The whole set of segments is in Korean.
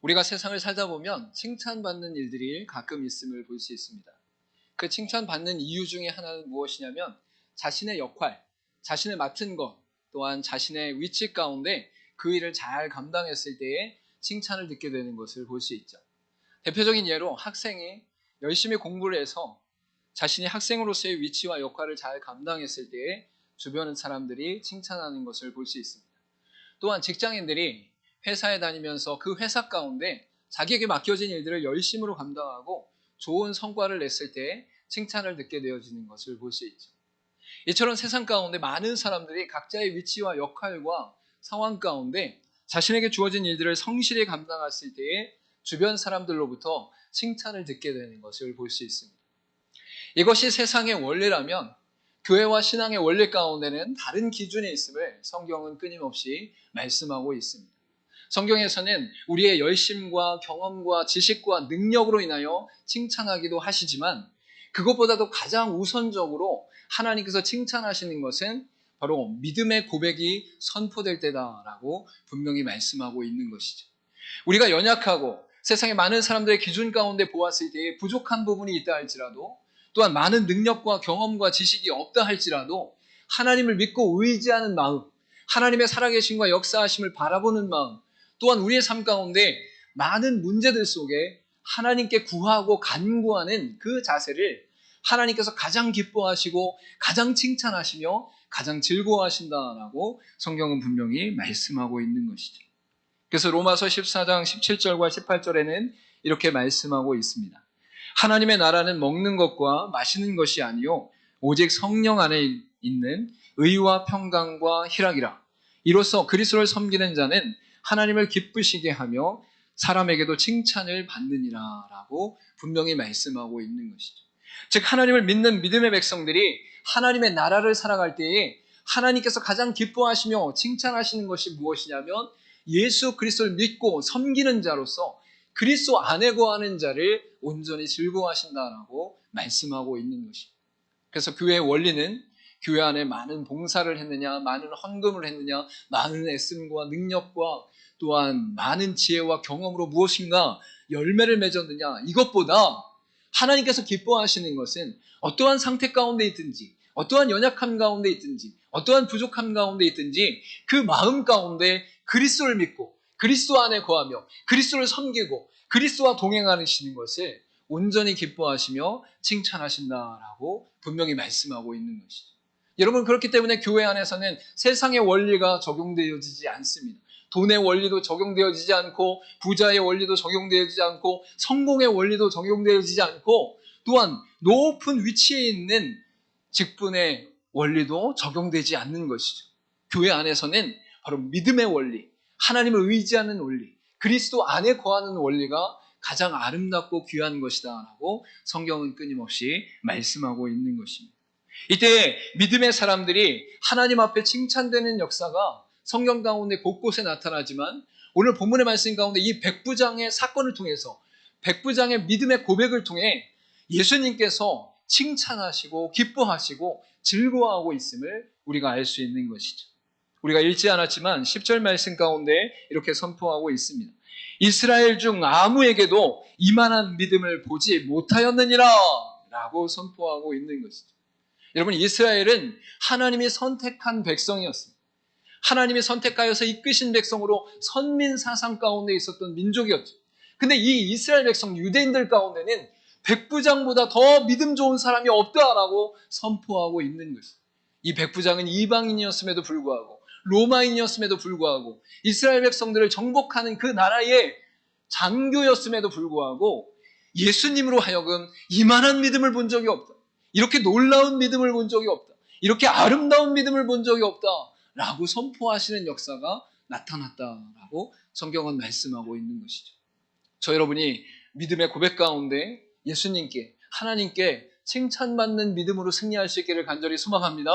우리가 세상을 살다 보면 칭찬받는 일들이 가끔 있음을 볼 수 있습니다. 그 칭찬받는 이유 중에 하나는 무엇이냐면 자신의 역할, 자신의 맡은 것, 또한 자신의 위치 가운데 그 일을 잘 감당했을 때에 칭찬을 듣게 되는 것을 볼 수 있죠. 대표적인 예로 학생이 열심히 공부를 해서 자신이 학생으로서의 위치와 역할을 잘 감당했을 때에 주변 사람들이 칭찬하는 것을 볼 수 있습니다. 또한 직장인들이 회사에 다니면서 그 회사 가운데 자기에게 맡겨진 일들을 열심으로 감당하고 좋은 성과를 냈을 때 칭찬을 듣게 되어지는 것을 볼 수 있죠. 이처럼 세상 가운데 많은 사람들이 각자의 위치와 역할과 상황 가운데 자신에게 주어진 일들을 성실히 감당했을 때에 주변 사람들로부터 칭찬을 듣게 되는 것을 볼 수 있습니다. 이것이 세상의 원리라면 교회와 신앙의 원리 가운데는 다른 기준이 있음을 성경은 끊임없이 말씀하고 있습니다. 성경에서는 우리의 열심과 경험과 지식과 능력으로 인하여 칭찬하기도 하시지만 그것보다도 가장 우선적으로 하나님께서 칭찬하시는 것은 바로 믿음의 고백이 선포될 때다라고 분명히 말씀하고 있는 것이죠. 우리가 연약하고 세상의 많은 사람들의 기준 가운데 보았을 때에 부족한 부분이 있다 할지라도 또한 많은 능력과 경험과 지식이 없다 할지라도 하나님을 믿고 의지하는 마음, 하나님의 살아계심과 역사하심을 바라보는 마음, 또한 우리의 삶 가운데 많은 문제들 속에 하나님께 구하고 간구하는 그 자세를 하나님께서 가장 기뻐하시고 가장 칭찬하시며 가장 즐거워하신다라고 성경은 분명히 말씀하고 있는 것이죠. 그래서 로마서 14장 17절과 18절에는 이렇게 말씀하고 있습니다. 하나님의 나라는 먹는 것과 마시는 것이 아니요 오직 성령 안에 있는 의와 평강과 희락이라. 이로써 그리스도를 섬기는 자는 하나님을 기쁘시게 하며 사람에게도 칭찬을 받느니라 라고 분명히 말씀하고 있는 것이죠. 즉 하나님을 믿는 믿음의 백성들이 하나님의 나라를 살아갈 때에 하나님께서 가장 기뻐하시며 칭찬하시는 것이 무엇이냐면 예수 그리스도를 믿고 섬기는 자로서 그리스도 안에 거하는 자를 온전히 즐거워하신다라고 말씀하고 있는 것입니다. 그래서 교회의 원리는 교회 안에 많은 봉사를 했느냐, 많은 헌금을 했느냐, 많은 애씀과 능력과 또한 많은 지혜와 경험으로 무엇인가 열매를 맺었느냐, 이것보다 하나님께서 기뻐하시는 것은 어떠한 상태 가운데 있든지, 어떠한 연약함 가운데 있든지, 어떠한 부족함 가운데 있든지 그 마음 가운데 그리스도를 믿고 그리스도 안에 거하며 그리스도를 섬기고 그리스도와 동행하시는 것을 온전히 기뻐하시며 칭찬하신다라고 분명히 말씀하고 있는 것이죠. 여러분 그렇기 때문에 교회 안에서는 세상의 원리가 적용되어지지 않습니다. 돈의 원리도 적용되어지지 않고 부자의 원리도 적용되어지지 않고 성공의 원리도 적용되어지지 않고 또한 높은 위치에 있는 직분의 원리도 적용되지 않는 것이죠. 교회 안에서는 바로 믿음의 원리, 하나님을 의지하는 원리, 그리스도 안에 거하는 원리가 가장 아름답고 귀한 것이다 라고 성경은 끊임없이 말씀하고 있는 것입니다. 이때 믿음의 사람들이 하나님 앞에 칭찬되는 역사가 성경 가운데 곳곳에 나타나지만 오늘 본문의 말씀 가운데 이 백부장의 사건을 통해서 백부장의 믿음의 고백을 통해 예수님께서 칭찬하시고 기뻐하시고 즐거워하고 있음을 우리가 알 수 있는 것이죠. 우리가 읽지 않았지만 10절 말씀 가운데 이렇게 선포하고 있습니다. 이스라엘 중 아무에게도 이만한 믿음을 보지 못하였느니라 라고 선포하고 있는 것이죠. 여러분 이스라엘은 하나님이 선택한 백성이었습니다. 하나님이 선택하여서 이끄신 백성으로 선민 사상 가운데 있었던 민족이었죠. 근데 이 이스라엘 백성 유대인들 가운데는 백부장보다 더 믿음 좋은 사람이 없다라고 선포하고 있는 것이죠. 이 백부장은 이방인이었음에도 불구하고 로마인이었음에도 불구하고 이스라엘 백성들을 정복하는 그 나라의 장교였음에도 불구하고 예수님으로 하여금 이만한 믿음을 본 적이 없다. 이렇게 놀라운 믿음을 본 적이 없다. 이렇게 아름다운 믿음을 본 적이 없다. 라고 선포하시는 역사가 나타났다라고 성경은 말씀하고 있는 것이죠. 저 여러분이 믿음의 고백 가운데 예수님께 하나님께 칭찬받는 믿음으로 승리할 수 있기를 간절히 소망합니다.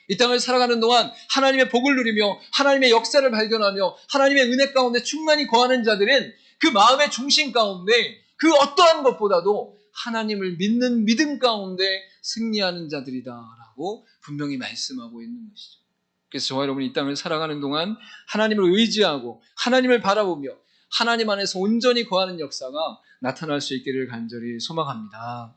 이 땅을 살아가는 동안 하나님의 복을 누리며 하나님의 역사를 발견하며 하나님의 은혜 가운데 충만히 거하는 자들은 그 마음의 중심 가운데 그 어떠한 것보다도 하나님을 믿는 믿음 가운데 승리하는 자들이다라고 분명히 말씀하고 있는 것이죠. 그래서 저와 여러분이 이 땅을 살아가는 동안 하나님을 의지하고 하나님을 바라보며 하나님 안에서 온전히 거하는 역사가 나타날 수 있기를 간절히 소망합니다.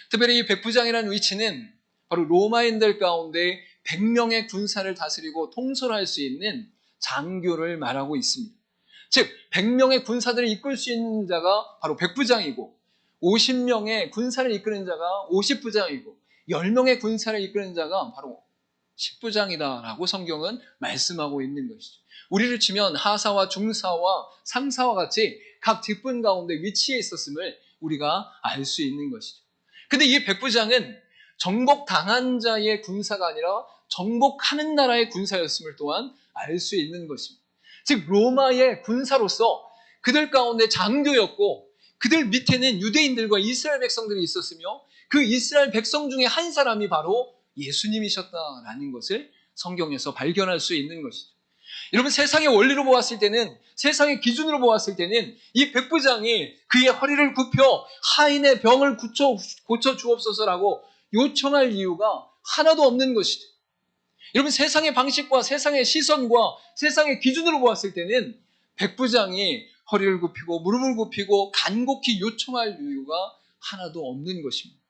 특별히 이 백부장이라는 위치는 바로 로마인들 가운데 100명의 군사를 다스리고 통솔할 수 있는 장교를 말하고 있습니다. 즉 100명의 군사들을 이끌 수 있는 자가 바로 백부장이고 50명의 군사를 이끄는 자가 50부장이고 10명의 군사를 이끄는 자가 바로 10부장이다라고 성경은 말씀하고 있는 것이죠. 우리를 치면 하사와 중사와 상사와 같이 각 직분 가운데 위치해 있었음을 우리가 알 수 있는 것이죠. 근데 이 백부장은 정복당한 자의 군사가 아니라 정복하는 나라의 군사였음을 또한 알 수 있는 것입니다. 즉 로마의 군사로서 그들 가운데 장교였고 그들 밑에는 유대인들과 이스라엘 백성들이 있었으며 그 이스라엘 백성 중에 한 사람이 바로 예수님이셨다라는 것을 성경에서 발견할 수 있는 것이죠. 여러분 세상의 원리로 보았을 때는 세상의 기준으로 보았을 때는 이 백부장이 그의 허리를 굽혀 하인의 병을 고쳐 주옵소서라고 요청할 이유가 하나도 없는 것이죠. 여러분 세상의 방식과 세상의 시선과 세상의 기준으로 보았을 때는 백부장이 허리를 굽히고 무릎을 굽히고 간곡히 요청할 이유가 하나도 없는 것입니다.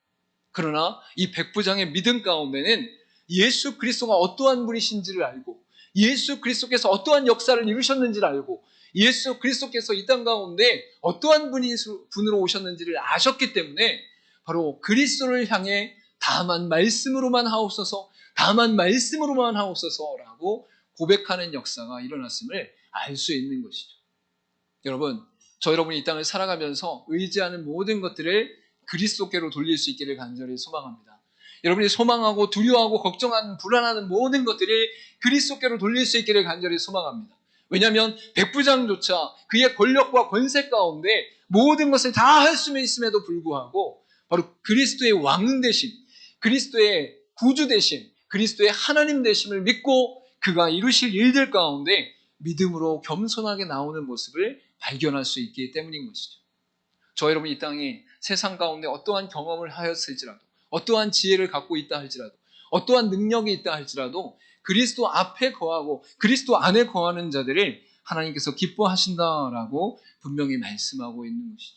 그러나 이 백부장의 믿음 가운데는 예수 그리스도가 어떠한 분이신지를 알고 예수 그리스도께서 어떠한 역사를 이루셨는지를 알고 예수 그리스도께서 이 땅 가운데 어떠한 분으로 오셨는지를 아셨기 때문에 바로 그리스도를 향해 다만 말씀으로만 하옵소서 다만 말씀으로만 하옵소서라고 고백하는 역사가 일어났음을 알 수 있는 것이죠. 여러분, 저 여러분이 이 땅을 살아가면서 의지하는 모든 것들을 그리스도께로 돌릴 수 있기를 간절히 소망합니다. 여러분이 소망하고 두려워하고 걱정하는 불안하는 모든 것들이 그리스도께로 돌릴 수 있기를 간절히 소망합니다. 왜냐하면 백부장조차 그의 권력과 권세 가운데 모든 것을 다 할 수 있음에도 불구하고 바로 그리스도의 왕 되심, 그리스도의 구주 되심, 그리스도의 하나님 되심을 믿고 그가 이루실 일들 가운데 믿음으로 겸손하게 나오는 모습을 발견할 수 있기 때문인 것이죠. 저 여러분 이 땅에 세상 가운데 어떠한 경험을 하였을지라도 어떠한 지혜를 갖고 있다 할지라도 어떠한 능력이 있다 할지라도 그리스도 앞에 거하고 그리스도 안에 거하는 자들을 하나님께서 기뻐하신다라고 분명히 말씀하고 있는 것이죠.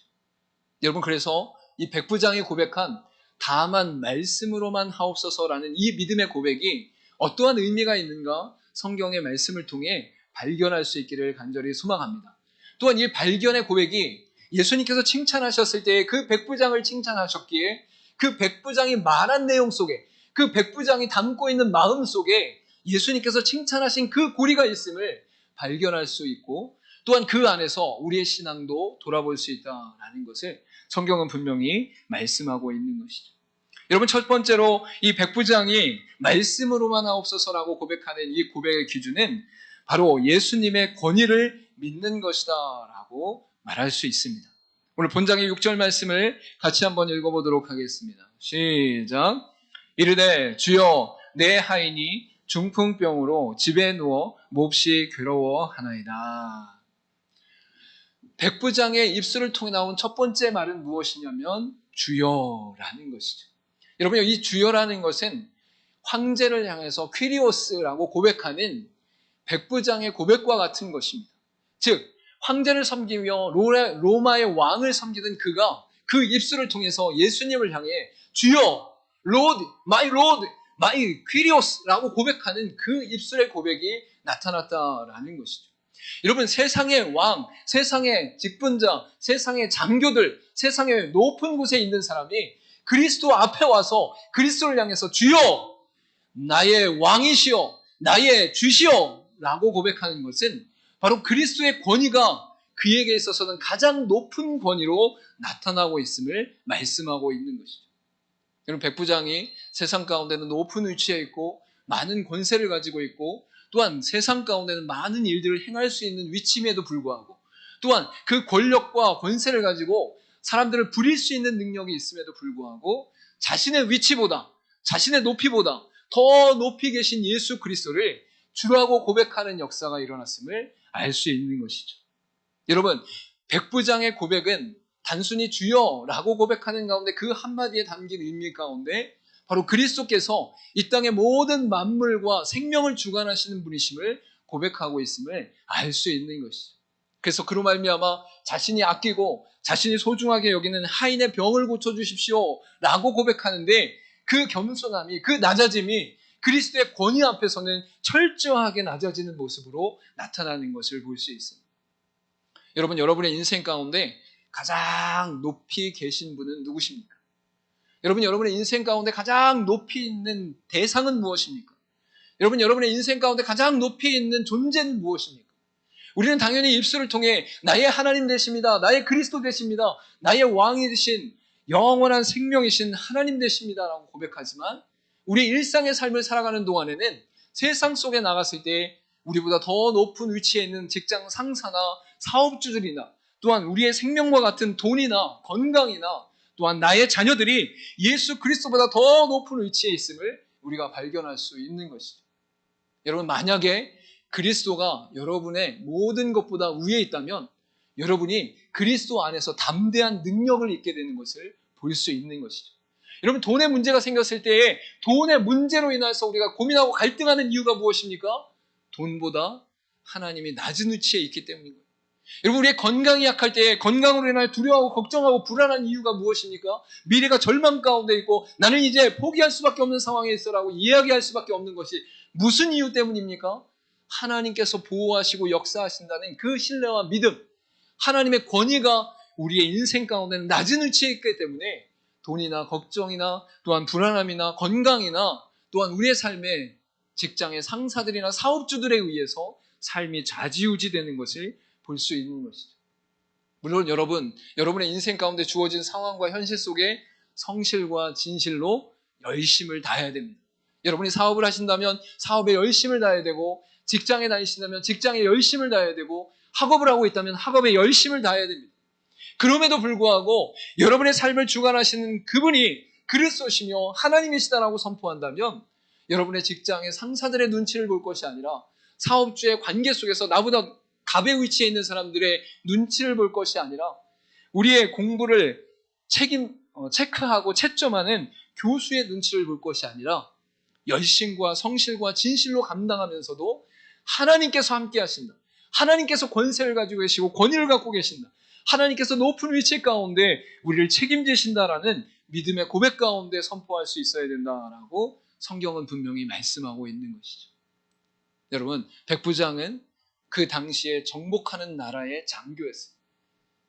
여러분 그래서 이 백부장이 고백한 다만 말씀으로만 하옵소서라는 이 믿음의 고백이 어떠한 의미가 있는가 성경의 말씀을 통해 발견할 수 있기를 간절히 소망합니다. 또한 이 발견의 고백이 예수님께서 칭찬하셨을 때 그 백부장을 칭찬하셨기에 그 백부장이 말한 내용 속에 그 백부장이 담고 있는 마음 속에 예수님께서 칭찬하신 그 고리가 있음을 발견할 수 있고 또한 그 안에서 우리의 신앙도 돌아볼 수 있다라는 것을 성경은 분명히 말씀하고 있는 것이죠. 여러분 첫 번째로 이 백부장이 말씀으로만 하옵소서라고 고백하는 이 고백의 기준은 바로 예수님의 권위를 믿는 것이다 라고 말할 수 있습니다. 오늘 본장의 6절 말씀을 같이 한번 읽어보도록 하겠습니다. 시작. 이르되 주여 내 하인이 중풍병으로 집에 누워 몹시 괴로워하나이다. 백부장의 입술을 통해 나온 첫 번째 말은 무엇이냐면 주여라는 것이죠. 여러분 이 주여라는 것은 황제를 향해서 퀴리오스라고 고백하는 백부장의 고백과 같은 것입니다. 즉 황제를 섬기며 로마의 왕을 섬기던 그가 그 입술을 통해서 예수님을 향해 주여, 로드, 마이 로드, 마이 퀴리오스라고 고백하는 그 입술의 고백이 나타났다라는 것이죠. 여러분 세상의 왕, 세상의 직분자, 세상의 장교들, 세상의 높은 곳에 있는 사람이 그리스도 앞에 와서 그리스도를 향해서 주여 나의 왕이시여 나의 주시여 라고 고백하는 것은 바로 그리스도의 권위가 그에게 있어서는 가장 높은 권위로 나타나고 있음을 말씀하고 있는 것이죠. 여러분 백부장이 세상 가운데는 높은 위치에 있고 많은 권세를 가지고 있고 또한 세상 가운데는 많은 일들을 행할 수 있는 위치임에도 불구하고 또한 그 권력과 권세를 가지고 사람들을 부릴 수 있는 능력이 있음에도 불구하고 자신의 위치보다 자신의 높이보다 더 높이 계신 예수 그리스도를 주라고 고백하는 역사가 일어났음을 알 수 있는 것이죠. 여러분 백부장의 고백은 단순히 주여라고 고백하는 가운데 그 한마디에 담긴 의미 가운데 바로 그리스도께서 이 땅의 모든 만물과 생명을 주관하시는 분이심을 고백하고 있음을 알 수 있는 것이죠. 그래서 그로 말미암아 자신이 아끼고 자신이 소중하게 여기는 하인의 병을 고쳐주십시오 라고 고백하는데, 그 겸손함이, 그 낮아짐이 그리스도의 권위 앞에서는 철저하게 낮아지는 모습으로 나타나는 것을 볼 수 있습니다. 여러분, 여러분의 인생 가운데 가장 높이 계신 분은 누구십니까? 여러분, 여러분의 인생 가운데 가장 높이 있는 대상은 무엇입니까? 여러분, 여러분의 인생 가운데 가장 높이 있는 존재는 무엇입니까? 우리는 당연히 입술을 통해 나의 하나님 되십니다, 나의 그리스도 되십니다, 나의 왕이 되신 영원한 생명이신 하나님 되십니다 라고 고백하지만, 우리 일상의 삶을 살아가는 동안에는 세상 속에 나갔을 때 우리보다 더 높은 위치에 있는 직장 상사나 사업주들이나, 또한 우리의 생명과 같은 돈이나 건강이나, 또한 나의 자녀들이 예수 그리스도보다 더 높은 위치에 있음을 우리가 발견할 수 있는 것이죠. 여러분, 만약에 그리스도가 여러분의 모든 것보다 위에 있다면 여러분이 그리스도 안에서 담대한 능력을 잊게 되는 것을 볼 수 있는 것이죠. 여러분, 돈의 문제가 생겼을 때에 돈의 문제로 인해서 우리가 고민하고 갈등하는 이유가 무엇입니까? 돈보다 하나님이 낮은 위치에 있기 때문인 거예요. 여러분, 우리의 건강이 약할 때 건강으로 인하여 두려워하고 걱정하고 불안한 이유가 무엇입니까? 미래가 절망 가운데 있고 나는 이제 포기할 수밖에 없는 상황에 있어라고 이야기할 수밖에 없는 것이 무슨 이유 때문입니까? 하나님께서 보호하시고 역사하신다는 그 신뢰와 믿음, 하나님의 권위가 우리의 인생 가운데는 낮은 위치에 있기 때문에 돈이나 걱정이나 또한 불안함이나 건강이나 또한 우리의 삶에 직장의 상사들이나 사업주들에 의해서 삶이 좌지우지되는 것을 볼 수 있는 것이죠. 물론 여러분의 인생 가운데 주어진 상황과 현실 속에 성실과 진실로 열심을 다해야 됩니다. 여러분이 사업을 하신다면 사업에 열심을 다해야 되고, 직장에 다니신다면 직장에 열심을 다해야 되고, 학업을 하고 있다면 학업에 열심을 다해야 됩니다. 그럼에도 불구하고 여러분의 삶을 주관하시는 그분이 그리스도시며 하나님이시다라고 선포한다면, 여러분의 직장의 상사들의 눈치를 볼 것이 아니라 사업주의 관계 속에서 나보다 갑의 위치에 있는 사람들의 눈치를 볼 것이 아니라 우리의 공부를 체크하고 채점하는 교수의 눈치를 볼 것이 아니라 열심과 성실과 진실로 감당하면서도 하나님께서 함께 하신다, 하나님께서 권세를 가지고 계시고 권위를 갖고 계신다, 하나님께서 높은 위치 가운데 우리를 책임지신다라는 믿음의 고백 가운데 선포할 수 있어야 된다라고 성경은 분명히 말씀하고 있는 것이죠. 여러분, 백부장은 그 당시에 정복하는 나라의 장교였어요.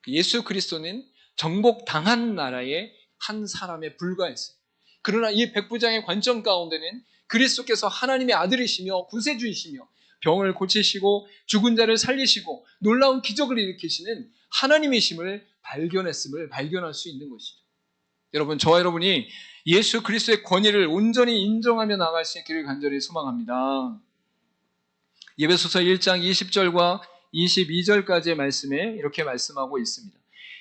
예수 그리스도는 정복당한 나라의 한 사람에 불과했어요. 그러나 이 백부장의 관점 가운데는 그리스도께서 하나님의 아들이시며 구세주이시며 병을 고치시고 죽은 자를 살리시고 놀라운 기적을 일으키시는 하나님이심을 발견할 수 있는 것이죠. 여러분, 저와 여러분이 예수 그리스도의 권위를 온전히 인정하며 나갈 수 있기를 간절히 소망합니다. 에베소서 1장 20절과 22절까지의 말씀에 이렇게 말씀하고 있습니다.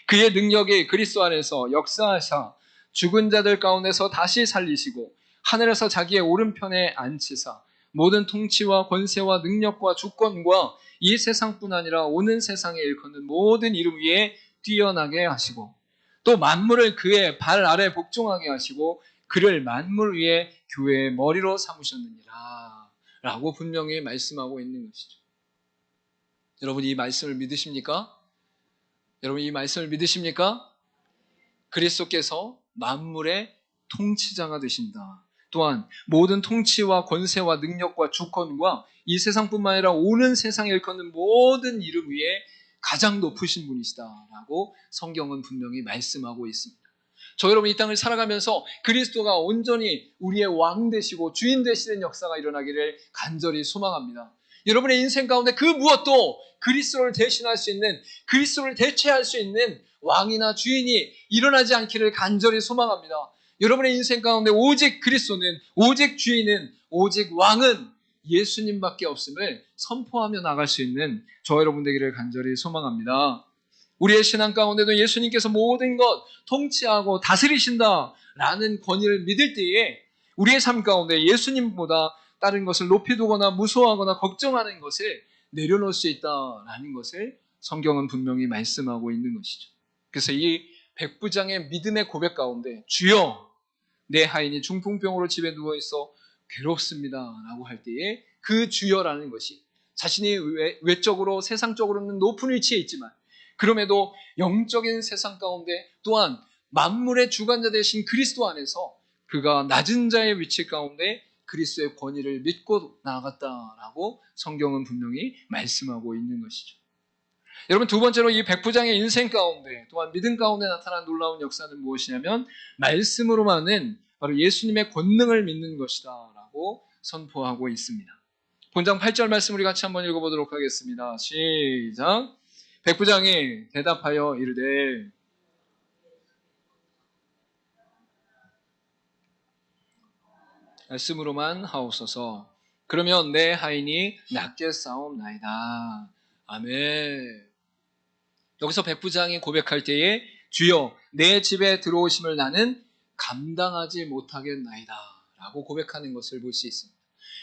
그의 능력이 그리스도 안에서 역사하사 죽은 자들 가운데서 다시 살리시고 하늘에서 자기의 오른편에 앉히사 모든 통치와 권세와 능력과 주권과 이 세상뿐 아니라 오는 세상에 일컫는 모든 이름 위에 뛰어나게 하시고, 또 만물을 그의 발 아래 복종하게 하시고 그를 만물 위에 교회의 머리로 삼으셨느니라 라고 분명히 말씀하고 있는 것이죠. 여러분, 이 말씀을 믿으십니까? 여러분, 이 말씀을 믿으십니까? 그리스도께서 만물의 통치자가 되신다. 또한 모든 통치와 권세와 능력과 주권과 이 세상뿐만 아니라 오는 세상에 일컫는 모든 이름 위에 가장 높으신 분이시다라고 성경은 분명히 말씀하고 있습니다. 저 여러분, 이 땅을 살아가면서 그리스도가 온전히 우리의 왕 되시고 주인 되시는 역사가 일어나기를 간절히 소망합니다. 여러분의 인생 가운데 그 무엇도 그리스도를 대신할 수 있는, 그리스도를 대체할 수 있는 왕이나 주인이 일어나지 않기를 간절히 소망합니다. 여러분의 인생 가운데 오직 그리스도는, 오직 주인은, 오직 왕은 예수님밖에 없음을 선포하며 나갈 수 있는 저 여러분 되기를 간절히 소망합니다. 우리의 신앙 가운데도 예수님께서 모든 것 통치하고 다스리신다라는 권위를 믿을 때에 우리의 삶 가운데 예수님보다 다른 것을 높이 두거나 무서워하거나 걱정하는 것을 내려놓을 수 있다라는 것을 성경은 분명히 말씀하고 있는 것이죠. 그래서 이 백부장의 믿음의 고백 가운데 주여 내 하인이 중풍병으로 집에 누워있어 괴롭습니다 라고 할 때에 그 주여라는 것이 자신이 외적으로 세상적으로는 높은 위치에 있지만 그럼에도 영적인 세상 가운데 또한 만물의 주관자 되신 그리스도 안에서 그가 낮은 자의 위치 가운데 그리스도의 권위를 믿고 나아갔다라고 성경은 분명히 말씀하고 있는 것이죠. 여러분, 두 번째로 이 백부장의 인생 가운데 또한 믿음 가운데 나타난 놀라운 역사는 무엇이냐면 말씀으로만은 바로 예수님의 권능을 믿는 것이다 라고 선포하고 있습니다. 본장 8절 말씀 우리 같이 한번 읽어보도록 하겠습니다. 시작. 백부장이 대답하여 이르되 말씀으로만 하옵소서. 그러면 내 하인이 낫게 싸움나이다. 아멘. 여기서 백부장이 고백할 때에 주여 내 집에 들어오심을 나는 감당하지 못하겠나이다 라고 고백하는 것을 볼 수 있습니다.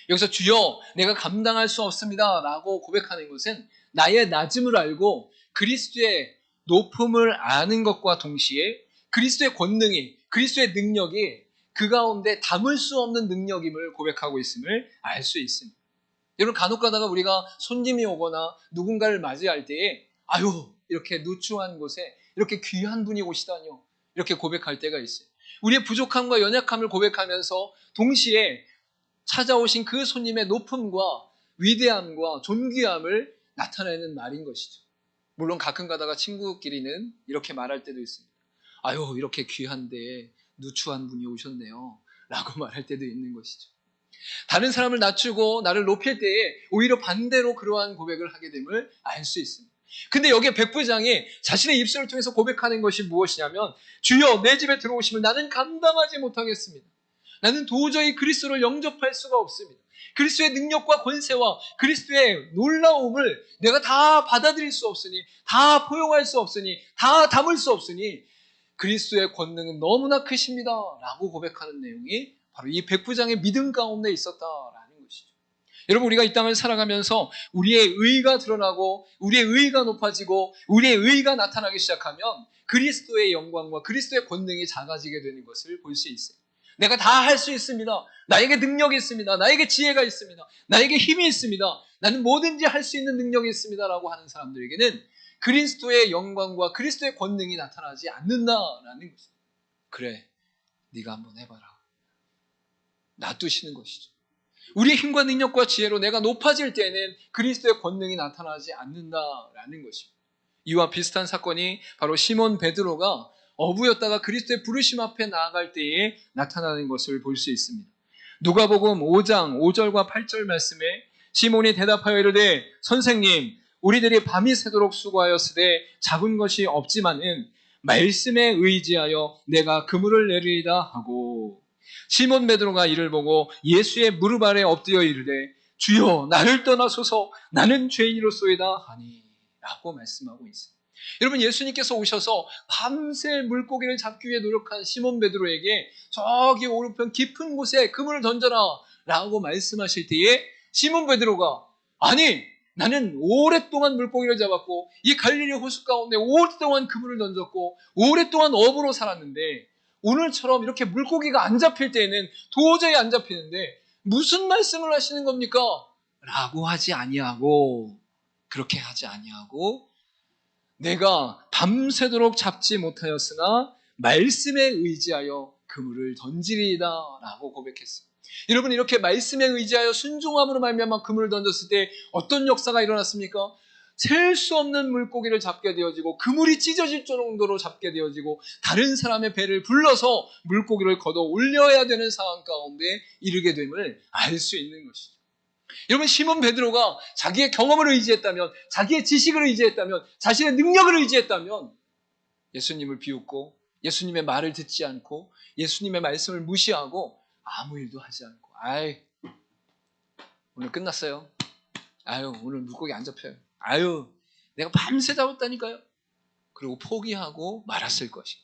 여기서 주여 내가 감당할 수 없습니다 라고 고백하는 것은 나의 낮음을 알고 그리스도의 높음을 아는 것과 동시에 그리스도의 권능이, 그리스도의 능력이 그 가운데 담을 수 없는 능력임을 고백하고 있음을 알 수 있습니다. 여러분, 간혹 가다가 우리가 손님이 오거나 누군가를 맞이할 때에 아유 이렇게 누추한 곳에 이렇게 귀한 분이 오시다니요 이렇게 고백할 때가 있어요. 우리의 부족함과 연약함을 고백하면서 동시에 찾아오신 그 손님의 높음과 위대함과 존귀함을 나타내는 말인 것이죠. 물론 가끔 가다가 친구끼리는 이렇게 말할 때도 있습니다. 아유 이렇게 귀한데 누추한 분이 오셨네요 라고 말할 때도 있는 것이죠. 다른 사람을 낮추고 나를 높일 때에 오히려 반대로 그러한 고백을 하게 됨을 알 수 있습니다. 근데 여기에 백부장이 자신의 입술을 통해서 고백하는 것이 무엇이냐면 주여 내 집에 들어오시면 나는 감당하지 못하겠습니다. 나는 도저히 그리스도를 영접할 수가 없습니다. 그리스도의 능력과 권세와 그리스도의 놀라움을 내가 다 받아들일 수 없으니, 다 포용할 수 없으니, 다 담을 수 없으니 그리스도의 권능은 너무나 크십니다 라고 고백하는 내용이 바로 이 백부장의 믿음 가운데 있었다라는 것이죠. 여러분, 우리가 이 땅을 살아가면서 우리의 의의가 드러나고 우리의 의의가 높아지고 우리의 의의가 나타나기 시작하면 그리스도의 영광과 그리스도의 권능이 작아지게 되는 것을 볼 수 있어요. 내가 다 할 수 있습니다. 나에게 능력이 있습니다. 나에게 지혜가 있습니다. 나에게 힘이 있습니다. 나는 뭐든지 할 수 있는 능력이 있습니다 라고 하는 사람들에게는 그리스도의 영광과 그리스도의 권능이 나타나지 않는다라는 것입니다. 그래, 네가 한번 해봐라. 놔두시는 것이죠. 우리의 힘과 능력과 지혜로 내가 높아질 때에는 그리스도의 권능이 나타나지 않는다라는 것입니다. 이와 비슷한 사건이 바로 시몬 베드로가 어부였다가 그리스도의 부르심 앞에 나아갈 때에 나타나는 것을 볼 수 있습니다. 누가복음 5장 5절과 8절 말씀에 시몬이 대답하여 이르되 선생님 우리들이 밤이 새도록 수고하였으되 잡은 것이 없지만은 말씀에 의지하여 내가 그물을 내리이다 하고 시몬 베드로가 이를 보고 예수의 무릎 아래 엎드려 이르되 주여 나를 떠나소서 나는 죄인이로소이다 하니 라고 말씀하고 있습니다. 여러분, 예수님께서 오셔서 밤새 물고기를 잡기 위해 노력한 시몬 베드로에게 저기 오른편 깊은 곳에 그물을 던져라 라고 말씀하실 때에 시몬 베드로가 아니 나는 오랫동안 물고기를 잡았고 이 갈릴리 호수 가운데 오랫동안 그물을 던졌고 오랫동안 어부로 살았는데 오늘처럼 이렇게 물고기가 안 잡힐 때에는 도저히 안 잡히는데 무슨 말씀을 하시는 겁니까? 라고 하지 아니하고 그렇게 하지 아니하고 내가 밤새도록 잡지 못하였으나 말씀에 의지하여 그물을 던지리이다 라고 고백했습니다. 여러분, 이렇게 말씀에 의지하여 순종함으로 말미암아 그물을 던졌을 때 어떤 역사가 일어났습니까? 셀 수 없는 물고기를 잡게 되어지고 그물이 찢어질 정도로 잡게 되어지고 다른 사람의 배를 불러서 물고기를 걷어 올려야 되는 상황 가운데 이르게 됨을 알 수 있는 것이죠. 여러분, 시몬 베드로가 자기의 경험을 의지했다면, 자기의 지식을 의지했다면, 자신의 능력을 의지했다면 예수님을 비웃고 예수님의 말을 듣지 않고 예수님의 말씀을 무시하고 아무 일도 하지 않고 아이 오늘 끝났어요. 아유 오늘 물고기 안 잡혀요. 아유 내가 밤새 잡았다니까요. 그리고 포기하고 말았을 것이.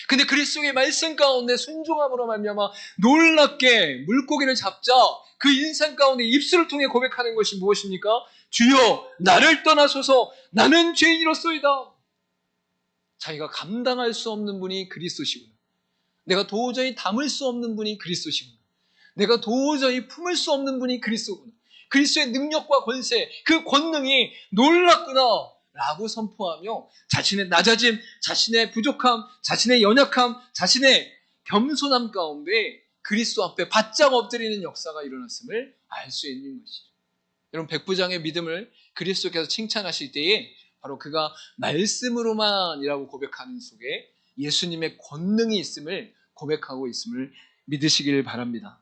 근데 그리스도의 말씀 가운데 순종함으로 말미암아 놀랍게 물고기를 잡자 그 인생 가운데 입술을 통해 고백하는 것이 무엇입니까? 주여 나를 떠나소서 나는 죄인이로소이다. 자기가 감당할 수 없는 분이 그리스도시구나. 내가 도저히 담을 수 없는 분이 그리스도시구나. 내가 도저히 품을 수 없는 분이 그리스도구나. 그리스도의 능력과 권세, 그 권능이 놀랍구나 라고 선포하며 자신의 낮아짐, 자신의 부족함, 자신의 연약함, 자신의 겸손함 가운데 그리스도 앞에 바짝 엎드리는 역사가 일어났음을 알 수 있는 것이죠. 여러분, 백부장의 믿음을 그리스도께서 칭찬하실 때에 바로 그가 말씀으로만이라고 고백하는 속에 예수님의 권능이 있음을 고백하고 있음을 믿으시길 바랍니다.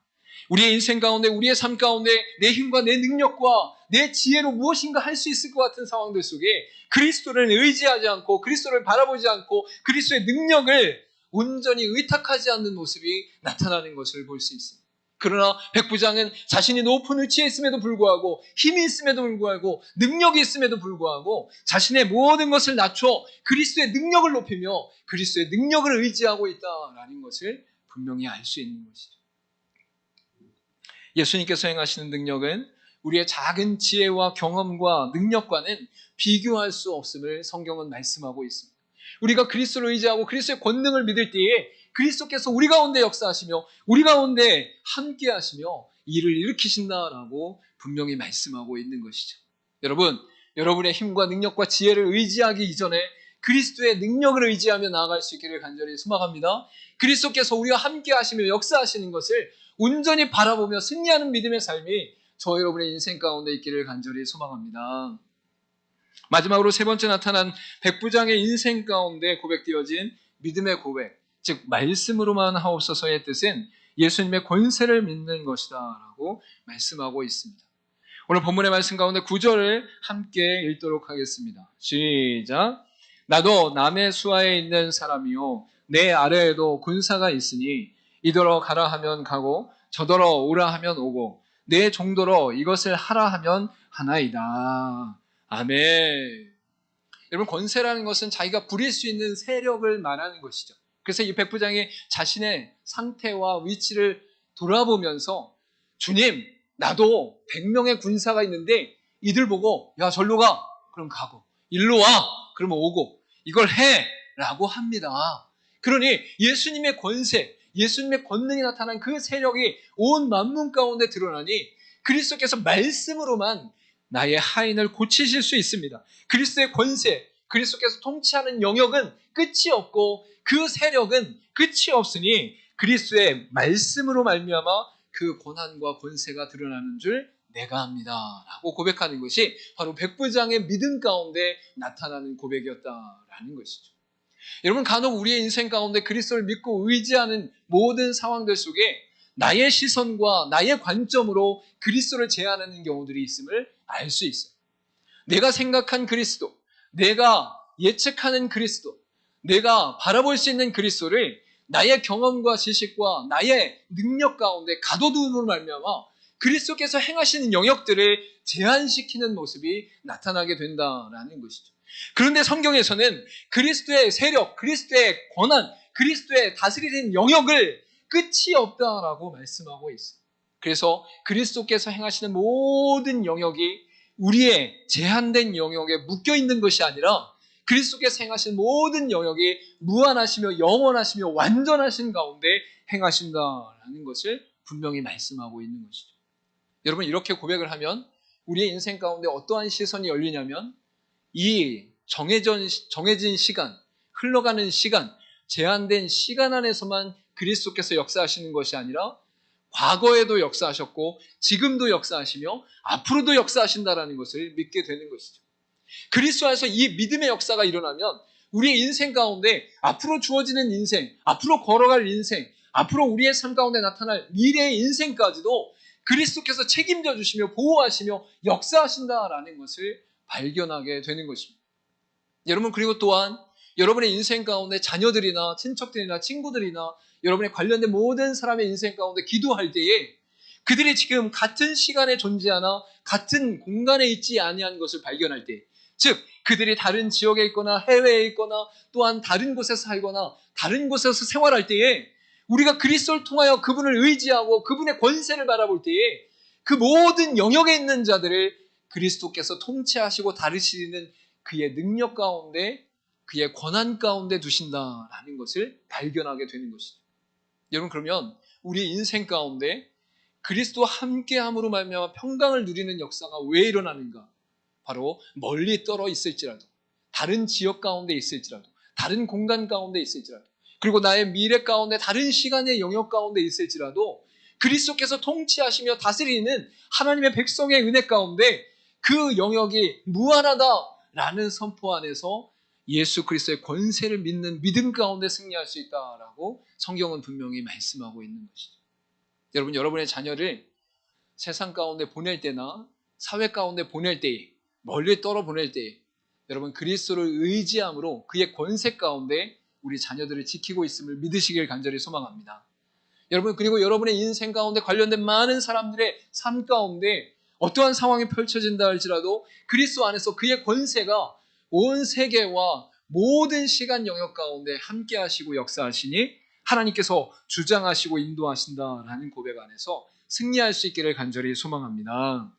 우리의 인생 가운데, 우리의 삶 가운데 내 힘과 내 능력과 내 지혜로 무엇인가 할 수 있을 것 같은 상황들 속에 그리스도를 의지하지 않고 그리스도를 바라보지 않고 그리스도의 능력을 온전히 의탁하지 않는 모습이 나타나는 것을 볼 수 있습니다. 그러나 백부장은 자신이 높은 위치에 있음에도 불구하고 힘이 있음에도 불구하고 능력이 있음에도 불구하고 자신의 모든 것을 낮춰 그리스도의 능력을 높이며 그리스도의 능력을 의지하고 있다라는 것을 분명히 알 수 있는 것이죠. 예수님께서 행하시는 능력은 우리의 작은 지혜와 경험과 능력과는 비교할 수 없음을 성경은 말씀하고 있습니다. 우리가 그리스도를 의지하고 그리스도의 권능을 믿을 때에 그리스도께서 우리 가운데 역사하시며 우리 가운데 함께 하시며 일을 일으키신다라고 분명히 말씀하고 있는 것이죠. 여러분, 여러분의 힘과 능력과 지혜를 의지하기 이전에 그리스도의 능력을 의지하며 나아갈 수 있기를 간절히 소망합니다. 그리스도께서 우리와 함께 하시며 역사하시는 것을 온전히 바라보며 승리하는 믿음의 삶이 저 여러분의 인생 가운데 있기를 간절히 소망합니다. 마지막으로 세 번째 나타난 백부장의 인생 가운데 고백되어진 믿음의 고백, 즉 말씀으로만 하옵소서의 뜻은 예수님의 권세를 믿는 것이다 라고 말씀하고 있습니다. 오늘 본문의 말씀 가운데 9절을 함께 읽도록 하겠습니다. 시작. 나도 남의 수하에 있는 사람이요 내 아래에도 군사가 있으니 이더러 가라 하면 가고 저더러 오라 하면 오고 내 종도로 이것을 하라 하면 하나이다. 아멘. 여러분, 권세라는 것은 자기가 부릴 수 있는 세력을 말하는 것이죠. 그래서 이 백부장이 자신의 상태와 위치를 돌아보면서 주님, 나도 100명의 군사가 있는데 이들 보고 야 절로 가 그럼 가고 일로 와 그러면 오고 이걸 해 라고 합니다. 그러니 예수님의 권세, 예수님의 권능이 나타난 그 세력이 온 만문 가운데 드러나니 그리스도께서 말씀으로만 나의 하인을 고치실 수 있습니다. 그리스도의 권세, 그리스도께서 통치하는 영역은 끝이 없고 그 세력은 끝이 없으니 그리스도의 말씀으로 말미암아 그 권한과 권세가 드러나는 줄 내가 압니다 라고 고백하는 것이 바로 백부장의 믿음 가운데 나타나는 고백이었다라는 것이죠. 여러분, 간혹 우리의 인생 가운데 그리스도를 믿고 의지하는 모든 상황들 속에 나의 시선과 나의 관점으로 그리스도를 제한하는 경우들이 있음을 알 수 있어요. 내가 생각한 그리스도, 내가 예측하는 그리스도, 내가 바라볼 수 있는 그리스도를 나의 경험과 지식과 나의 능력 가운데 가둬두므로 말미암아 그리스도께서 행하시는 영역들을 제한시키는 모습이 나타나게 된다라는 것이죠. 그런데 성경에서는 그리스도의 세력, 그리스도의 권한, 그리스도의 다스리는 영역을 끝이 없다라고 말씀하고 있어요. 그래서 그리스도께서 행하시는 모든 영역이 우리의 제한된 영역에 묶여 있는 것이 아니라 그리스도께서 행하신 모든 영역이 무한하시며 영원하시며 완전하신 가운데 행하신다라는 것을 분명히 말씀하고 있는 것이죠. 여러분, 이렇게 고백을 하면 우리의 인생 가운데 어떠한 시선이 열리냐면 이 정해진 시간, 흘러가는 시간, 제한된 시간 안에서만 그리스도께서 역사하시는 것이 아니라 과거에도 역사하셨고 지금도 역사하시며 앞으로도 역사하신다라는 것을 믿게 되는 것이죠. 그리스도 안에서 이 믿음의 역사가 일어나면 우리의 인생 가운데 앞으로 주어지는 인생, 앞으로 걸어갈 인생, 앞으로 우리의 삶 가운데 나타날 미래의 인생까지도 그리스도께서 책임져 주시며 보호하시며 역사하신다라는 것을 발견하게 되는 것입니다. 여러분, 그리고 또한 여러분의 인생 가운데 자녀들이나 친척들이나 친구들이나 여러분의 관련된 모든 사람의 인생 가운데 기도할 때에 그들이 지금 같은 시간에 존재하나 같은 공간에 있지 아니한 것을 발견할 때, 즉 그들이 다른 지역에 있거나 해외에 있거나 또한 다른 곳에서 살거나 다른 곳에서 생활할 때에 우리가 그리스도를 통하여 그분을 의지하고 그분의 권세를 바라볼 때에 그 모든 영역에 있는 자들을 그리스도께서 통치하시고 다루시는 그의 능력 가운데, 그의 권한 가운데 두신다라는 것을 발견하게 되는 것이죠. 여러분, 그러면 우리 인생 가운데 그리스도와 함께함으로 말미암아 평강을 누리는 역사가 왜 일어나는가? 바로 멀리 떨어 있을지라도, 다른 지역 가운데 있을지라도, 다른 공간 가운데 있을지라도, 그리고 나의 미래 가운데 다른 시간의 영역 가운데 있을지라도 그리스도께서 통치하시며 다스리는 하나님의 백성의 은혜 가운데 그 영역이 무한하다라는 선포 안에서 예수 그리스도의 권세를 믿는 믿음 가운데 승리할 수 있다라고 성경은 분명히 말씀하고 있는 것이죠. 여러분, 여러분의 자녀를 세상 가운데 보낼 때나 사회 가운데 보낼 때에, 멀리 떨어 보낼 때에 여러분 그리스도를 의지함으로 그의 권세 가운데 우리 자녀들을 지키고 있음을 믿으시길 간절히 소망합니다. 여러분, 그리고 여러분의 인생 가운데 관련된 많은 사람들의 삶 가운데 어떠한 상황이 펼쳐진다 할지라도 그리스도 안에서 그의 권세가 온 세계와 모든 시간 영역 가운데 함께 하시고 역사하시니 하나님께서 주장하시고 인도하신다라는 고백 안에서 승리할 수 있기를 간절히 소망합니다.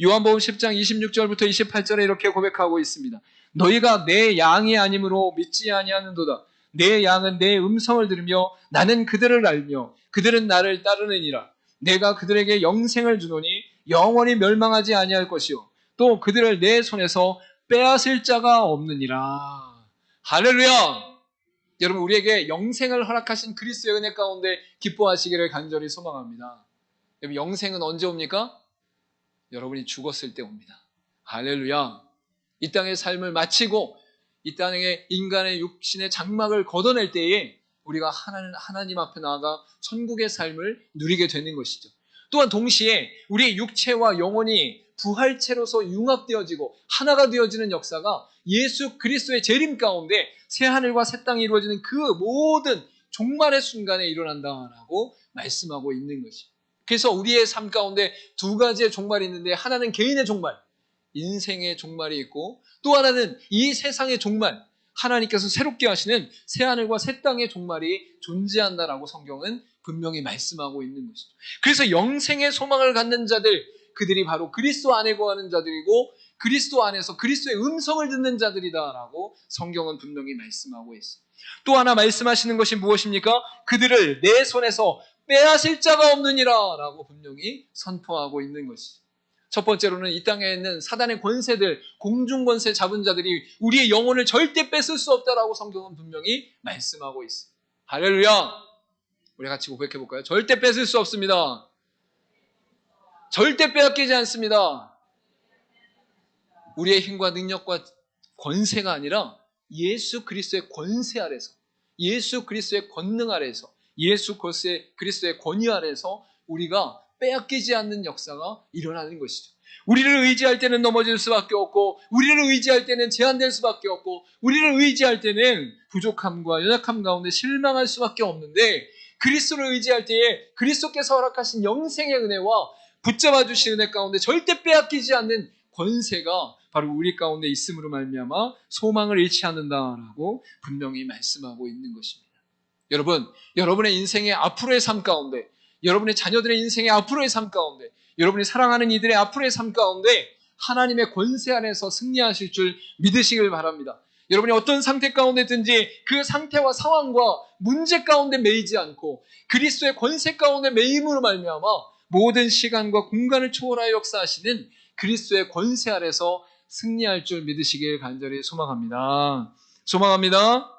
요한복음 10장 26절부터 28절에 이렇게 고백하고 있습니다. 너희가 내 양이 아니므로 믿지 아니하는도다. 내 양은 내 음성을 들으며 나는 그들을 알며 그들은 나를 따르느니라. 내가 그들에게 영생을 주노니 영원히 멸망하지 아니할 것이요 또 그들을 내 손에서 빼앗을 자가 없느니라. 할렐루야! 여러분, 우리에게 영생을 허락하신 그리스도의 은혜 가운데 기뻐하시기를 간절히 소망합니다. 여러분, 영생은 언제 옵니까? 여러분이 죽었을 때 옵니다. 할렐루야! 이 땅의 삶을 마치고 이 땅의 인간의 육신의 장막을 걷어낼 때에 우리가 하나님 앞에 나아가 천국의 삶을 누리게 되는 것이죠. 또한 동시에 우리의 육체와 영혼이 부활체로서 융합되어지고 하나가 되어지는 역사가 예수 그리스도의 재림 가운데 새 하늘과 새 땅이 이루어지는 그 모든 종말의 순간에 일어난다라고 말씀하고 있는 것이죠. 그래서 우리의 삶 가운데 두 가지의 종말이 있는데 하나는 개인의 종말, 인생의 종말이 있고 또 하나는 이 세상의 종말, 하나님께서 새롭게 하시는 새하늘과 새 땅의 종말이 존재한다라고 성경은 분명히 말씀하고 있는 것이죠. 그래서 영생의 소망을 갖는 자들, 그들이 바로 그리스도 안에 거하는 자들이고 그리스도 안에서 그리스도의 음성을 듣는 자들이다라고 성경은 분명히 말씀하고 있어요. 또 하나 말씀하시는 것이 무엇입니까? 그들을 내 손에서 빼앗을 자가 없느니라 라고 분명히 선포하고 있는 것이죠. 첫 번째로는 이 땅에 있는 사단의 권세들, 공중권세 잡은 자들이 우리의 영혼을 절대 뺏을 수 없다라고 성경은 분명히 말씀하고 있습니다. 할렐루야! 우리 같이 고백해 볼까요? 절대 뺏을 수 없습니다. 절대 빼앗기지 않습니다. 우리의 힘과 능력과 권세가 아니라 예수 그리스도의 권세 아래서, 예수 그리스도의 권능 아래서, 예수 그리스도의 권위 아래서 우리가 빼앗기지 않는 역사가 일어나는 것이죠. 우리를 의지할 때는 넘어질 수밖에 없고, 우리를 의지할 때는 제한될 수밖에 없고, 우리를 의지할 때는 부족함과 연약함 가운데 실망할 수밖에 없는데, 그리스도를 의지할 때에 그리스도께서 허락하신 영생의 은혜와 붙잡아 주신 은혜 가운데 절대 빼앗기지 않는 권세가 바로 우리 가운데 있음으로 말미암아 소망을 잃지 않는다라고 분명히 말씀하고 있는 것입니다. 여러분, 여러분의 인생의 앞으로의 삶 가운데, 여러분의 자녀들의 인생의 앞으로의 삶 가운데, 여러분이 사랑하는 이들의 앞으로의 삶 가운데 하나님의 권세 안에서 승리하실 줄 믿으시길 바랍니다. 여러분이 어떤 상태 가운데든지 그 상태와 상황과 문제 가운데 매이지 않고 그리스도의 권세 가운데 매임으로 말미암아 모든 시간과 공간을 초월하여 역사하시는 그리스도의 권세 아래서 승리할 줄 믿으시길 간절히 소망합니다. 소망합니다.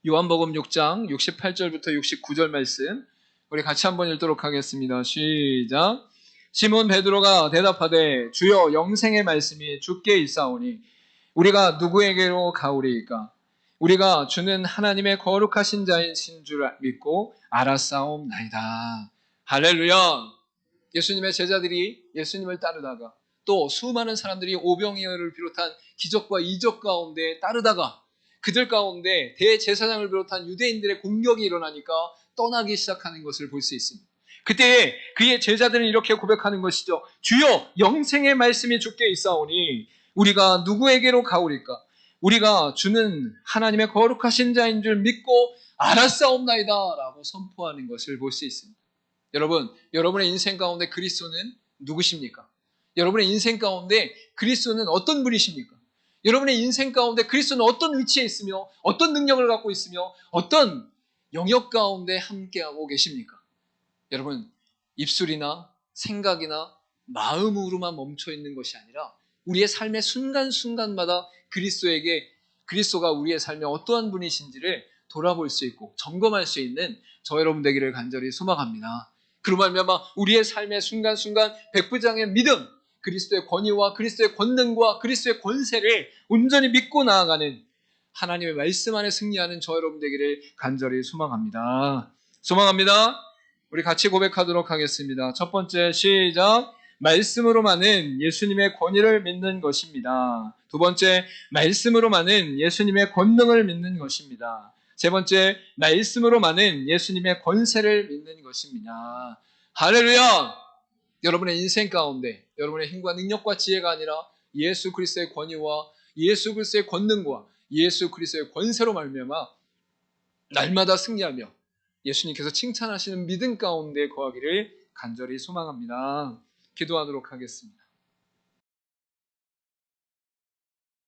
요한복음 6장 68절부터 69절 말씀 우리 같이 한번 읽도록 하겠습니다. 시작. 시몬 베드로가 대답하되 주여 영생의 말씀이 주께 있사오니 우리가 누구에게로 가오리이까? 우리가 주는 하나님의 거룩하신 자이신 줄 믿고 알았사옵나이다. 할렐루야. 예수님의 제자들이 예수님을 따르다가 또 수많은 사람들이 오병이어를 비롯한 기적과 이적 가운데 따르다가 그들 가운데 대제사장을 비롯한 유대인들의 공격이 일어나니까 떠나기 시작하는 것을 볼 수 있습니다. 그때 그의 제자들은 이렇게 고백하는 것이죠. 주여 영생의 말씀이 주께 있사오니 우리가 누구에게로 가오리까? 우리가 주는 하나님의 거룩하신 자인 줄 믿고 알았사옵나이다 라고 선포하는 것을 볼 수 있습니다. 여러분, 여러분의 인생 가운데 그리스도는 누구십니까? 여러분의 인생 가운데 그리스도는 어떤 분이십니까? 여러분의 인생 가운데 그리스도는 어떤 위치에 있으며 어떤 능력을 갖고 있으며 어떤 영역 가운데 함께하고 계십니까? 여러분, 입술이나 생각이나 마음으로만 멈춰 있는 것이 아니라 우리의 삶의 순간순간마다 그리스도가 우리의 삶에 어떠한 분이신지를 돌아볼 수 있고 점검할 수 있는 저 여러분 되기를 간절히 소망합니다. 그로 말미암아 우리의 삶의 순간순간 백부장의 믿음, 그리스도의 권위와 그리스도의 권능과 그리스도의 권세를 온전히 믿고 나아가는 하나님의 말씀 안에 승리하는 저 여러분 되기를 간절히 소망합니다. 소망합니다. 우리 같이 고백하도록 하겠습니다. 첫 번째 시작. 말씀으로만은 예수님의 권위를 믿는 것입니다. 두 번째, 말씀으로만은 예수님의 권능을 믿는 것입니다. 세 번째, 말씀으로만은 예수님의 권세를 믿는 것입니다. 할렐루야! 여러분의 인생 가운데 여러분의 힘과 능력과 지혜가 아니라 예수 그리스도의 권위와 예수 그리스도의 권능과 예수 그리스도의 권세로 말미암아 날마다 승리하며 예수님께서 칭찬하시는 믿음 가운데 거하기를 간절히 소망합니다. 기도하도록 하겠습니다.